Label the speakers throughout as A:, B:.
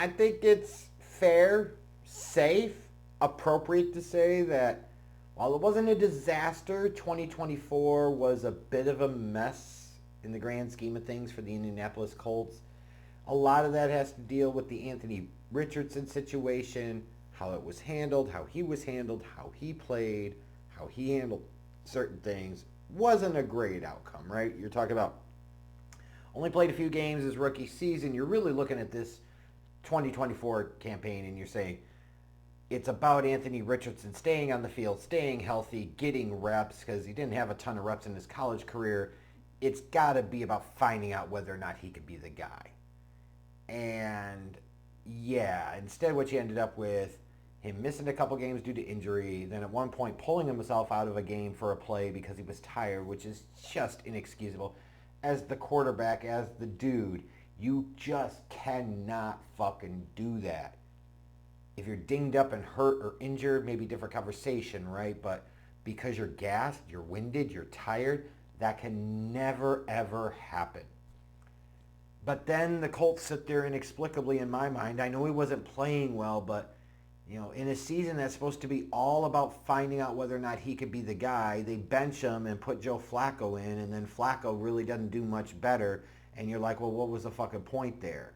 A: I think it's fair, safe, appropriate to say that while it wasn't a disaster, 2024 was a bit of a mess in the grand scheme of things for the Indianapolis Colts. A lot of that has to deal with the Anthony Richardson situation, how it was handled, how he was handled, how he played, how he handled certain things. Wasn't a great outcome, right? You're talking about only played a few games his rookie season. You're really looking at this 2024 campaign and you're saying it's about Anthony Richardson staying on the field, staying healthy, getting reps because he didn't have a ton of reps in his college career. It's got to be about finding out whether or not he could be the guy. And yeah, instead what you ended up with him missing a couple games due to injury, then at one point pulling himself out of a game for a play because he was tired, which is just inexcusable. As the quarterback, as the dude, you just cannot fucking do that. If you're dinged up and hurt or injured, maybe different conversation, right? But because you're gassed, you're winded, you're tired, that can never ever happen. But then the Colts sit there inexplicably in my mind. I know he wasn't playing well, but in a season that's supposed to be all about finding out whether or not he could be the guy, they bench him and put Joe Flacco in, and then Flacco really doesn't do much better. And you're like, well, what was the fucking point there?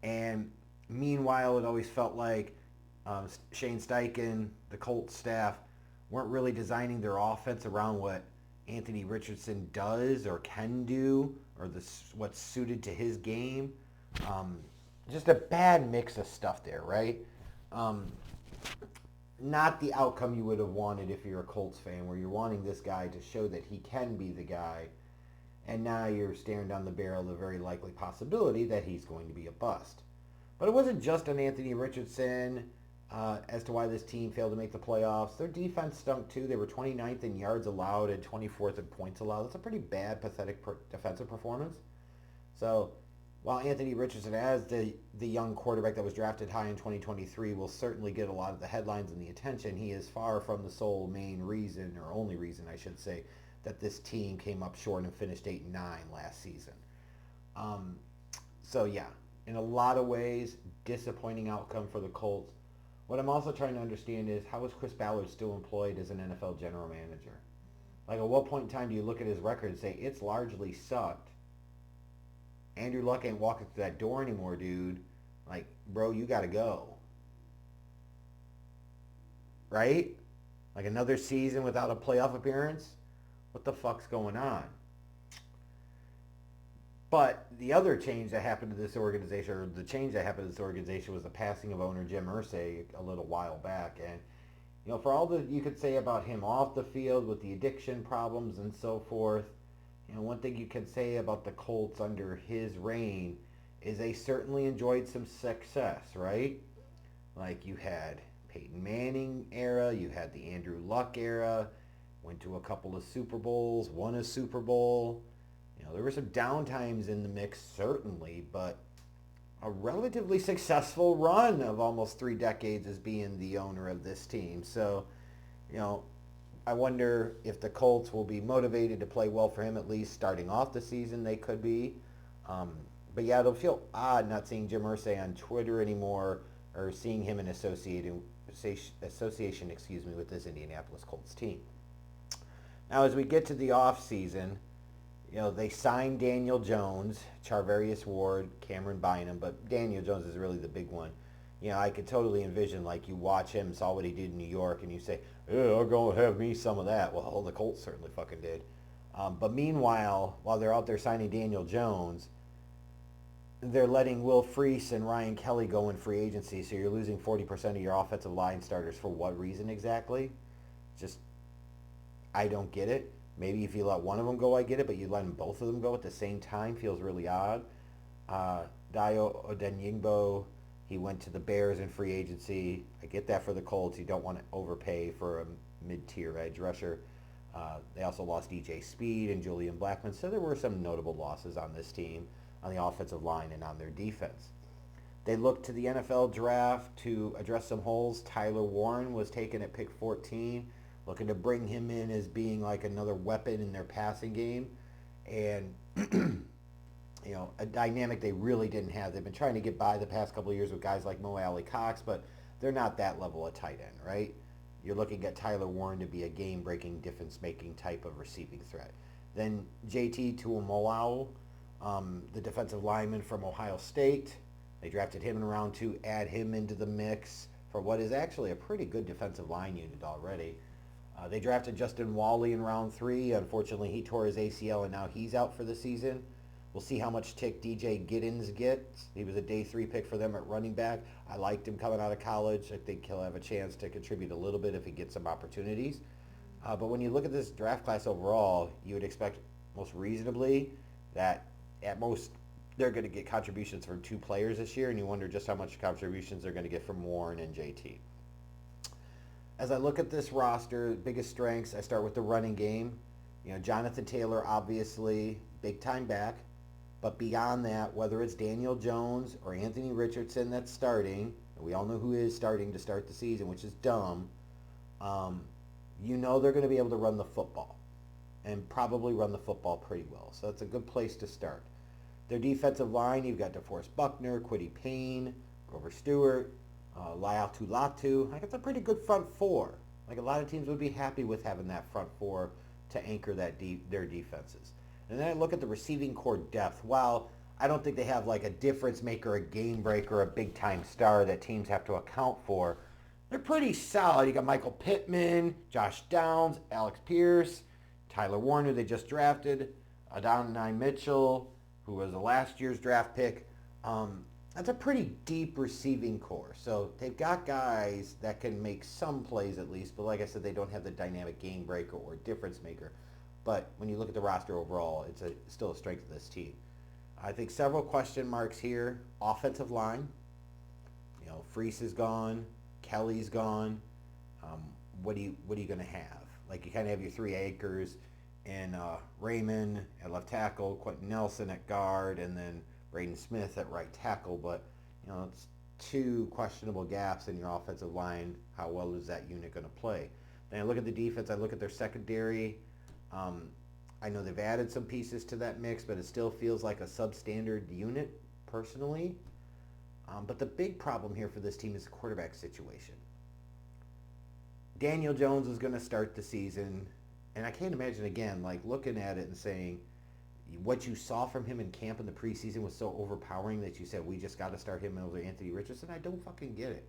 A: And meanwhile, it always felt like Shane Steichen, the Colts staff, weren't really designing their offense around what Anthony Richardson does or can do or what's suited to his game. Just a bad mix of stuff there, right? Not the outcome you would have wanted if you're a Colts fan, where you're wanting this guy to show that he can be the guy, and now you're staring down the barrel of the very likely possibility that he's going to be a bust. But it wasn't just on Anthony Richardson as to why this team failed to make the playoffs. Their defense stunk too. They were 29th in yards allowed and 24th in points allowed. That's a pretty bad, pathetic defensive performance. So while Anthony Richardson, as the young quarterback that was drafted high in 2023, will certainly get a lot of the headlines and the attention, he is far from the sole main reason, or only reason I should say, that this team came up short and finished 8-9 last season. So yeah, in a lot of ways, disappointing outcome for the Colts. What I'm also trying to understand is, how is Chris Ballard still employed as an NFL general manager? Like, at what point in time do you look at his record and say, it's largely sucked? Andrew Luck ain't walking through that door anymore, dude. Like, bro, you got to go. Right? Like, another season without a playoff appearance? What the fuck's going on? But the other change that happened to this organization, or the change that happened to this organization, was the passing of owner Jim Irsay a little while back. And, for all that you could say about him off the field with the addiction problems and so forth, one thing you can say about the Colts under his reign is they certainly enjoyed some success, right? Like, you had Peyton Manning era, you had the Andrew Luck era, went to a couple of Super Bowls, won a Super Bowl. There were some downtimes in the mix, certainly, but a relatively successful run of almost 3 decades as being the owner of this team. So, I wonder if the Colts will be motivated to play well for him, at least starting off the season. They could be. But yeah, it'll feel odd not seeing Jim Irsay on Twitter anymore, or seeing him in association, with this Indianapolis Colts team. Now, as we get to the offseason, they signed Daniel Jones, Charvarius Ward, Cameron Bynum, but Daniel Jones is really the big one. I could totally envision, like, you watch him, saw what he did in New York, and you say, yeah, I'll go have me some of that. Well, the Colts certainly fucking did. But meanwhile, while they're out there signing Daniel Jones, they're letting Will Freese and Ryan Kelly go in free agency, so you're losing 40% of your offensive line starters. For what reason exactly? Just, I don't get it. Maybe if you let one of them go, I get it, but you let both of them go at the same time feels really odd. Dayo Odenyingbo, he went to the Bears in free agency. I get that for the Colts. You don't want to overpay for a mid-tier edge rusher. They also lost DJ Speed and Julian Blackmon, so there were some notable losses on this team, on the offensive line and on their defense. They looked to the NFL draft to address some holes. Tyler Warren was taken at pick 14. Looking to bring him in as being like another weapon in their passing game. And a dynamic they really didn't have. They've been trying to get by the past couple of years with guys like Mo Alley Cox, but they're not that level of tight end, right? You're looking at Tyler Warren to be a game-breaking, difference-making type of receiving threat. Then JT Tuimoloau, the defensive lineman from Ohio State. They drafted him in round 2, add him into the mix for what is actually a pretty good defensive line unit already. They drafted Justin Wally in round 3. Unfortunately, he tore his ACL and now he's out for the season. We'll see how much tick DJ Giddens gets. He was a day 3 pick for them at running back. I liked him coming out of college. I think he'll have a chance to contribute a little bit if he gets some opportunities. But when you look at this draft class overall, you would expect most reasonably that at most they're going to get contributions from 2 players this year, and you wonder just how much contributions they're going to get from Warren and JT. As I look at this roster, biggest strengths, I start with the running game. Jonathan Taylor, obviously, big time back. But beyond that, whether it's Daniel Jones or Anthony Richardson that's starting, and we all know who is starting to start the season, which is dumb, they're going to be able to run the football and probably run the football pretty well. So that's a good place to start. Their defensive line, you've got DeForest Buckner, Kwity Paye, Grover Stewart, Laiatu Latu. That's a pretty good front 4. Like a lot of teams would be happy with having that front 4 to anchor their defenses. And then I look at the receiving core depth. While I don't think they have like a difference maker, a game breaker, a big time star that teams have to account for, they're pretty solid. You got Michael Pittman, Josh Downs, Alex Pierce, Tyler Warren, who they just drafted, Adonai Mitchell, who was a last year's draft pick. That's a pretty deep receiving core. So they've got guys that can make some plays at least, but like I said, they don't have the dynamic game breaker or difference maker. But when you look at the roster overall, it's still a strength of this team. I think several question marks here. Offensive line. Freese is gone. Kelly's gone. What are you going to have? Like you kind of have your 3 anchors and Raymond at left tackle, Quentin Nelson at guard, and then Braden Smith at right tackle. But it's 2 questionable gaps in your offensive line. How well is that unit going to play? Then I look at the defense. I look at their secondary. I know they've added some pieces to that mix, but it still feels like a substandard unit, personally. But the big problem here for this team is the quarterback situation. Daniel Jones is going to start the season, and I can't imagine, again, like looking at it and saying what you saw from him in camp in the preseason was so overpowering that you said, we just got to start him over Anthony Richardson. I don't fucking get it.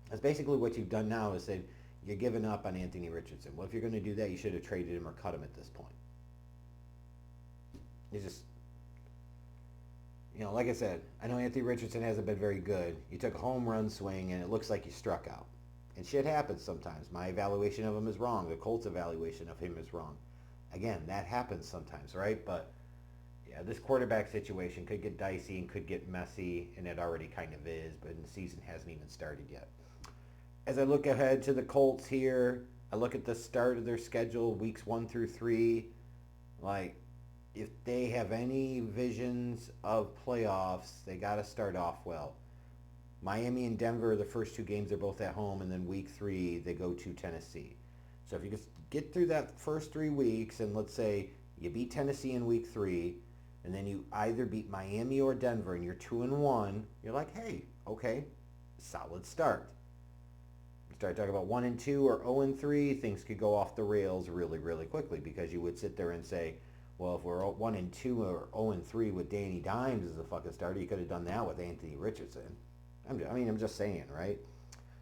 A: That's basically what you've done now is said, you're giving up on Anthony Richardson. Well, if you're going to do that, you should have traded him or cut him at this point. You just, like I said, I know Anthony Richardson hasn't been very good. You took a home run swing, and it looks like you struck out. And shit happens sometimes. My evaluation of him is wrong. The Colts' evaluation of him is wrong. Again, that happens sometimes, right? But, yeah, this quarterback situation could get dicey and could get messy, and it already kind of is, but the season hasn't even started yet. As I look ahead to the Colts here, I look at the start of their schedule, weeks 1 through 3. Like, if they have any visions of playoffs, they got to start off well. Miami and Denver, the first 2 games, are both at home, and then week 3, they go to Tennessee. So if you just get through that first 3 weeks, and let's say you beat Tennessee in week 3, and then you either beat Miami or Denver, and you're 2-1, you're like, hey, okay, solid start. Start talking about 1-2 or 0-3, things could go off the rails really, really quickly because you would sit there and say, well, if we're 1-2 or 0-3 with Danny Dimes as a fucking starter, you could have done that with Anthony Richardson. I'm just saying, right?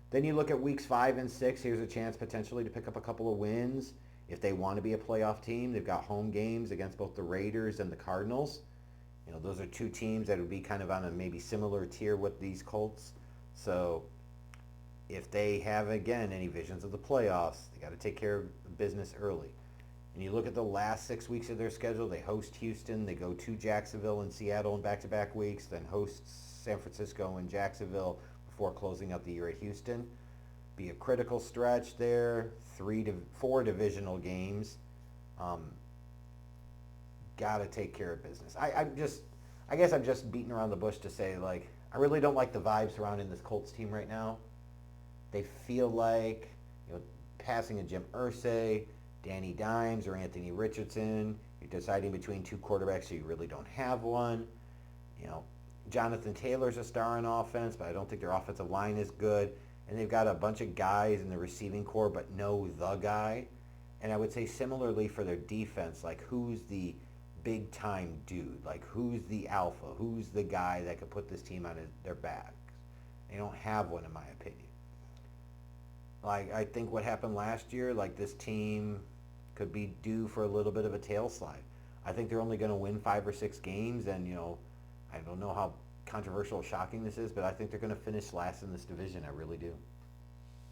A: Then you look at weeks 5 and 6. Here's a chance potentially to pick up a couple of wins. If they want to be a playoff team, they've got home games against both the Raiders and the Cardinals. Those are 2 teams that would be kind of on a maybe similar tier with these Colts. So if they have, again, any visions of the playoffs, they got to take care of business early. And you look at the last 6 weeks of their schedule, they host Houston, they go to Jacksonville and Seattle in back-to-back weeks, then host San Francisco and Jacksonville before closing out the year at Houston. Be a critical stretch there, 3 to 4 divisional games. Got to take care of business. I guess I'm just beating around the bush to say, like, I really don't like the vibes surrounding this Colts team right now. They feel like, passing a Jim Irsay, Danny Dimes, or Anthony Richardson, You're deciding between two quarterbacks, so you really don't have one. You know, Jonathan Taylor's a star on offense, but I don't think their offensive line is good. And they've got a bunch of guys in the receiving core, but no the guy. And I would say similarly for their defense, like who's the big time dude? Like who's the alpha? Who's the guy that could put this team on their backs? They don't have one, in my opinion. Like I think what happened last year, like this team could be due for a little bit of a tail slide. I think they're only going to win 5 or 6 games, and I don't know how controversial or shocking this is, but I think they're going to finish last in this division. I really do.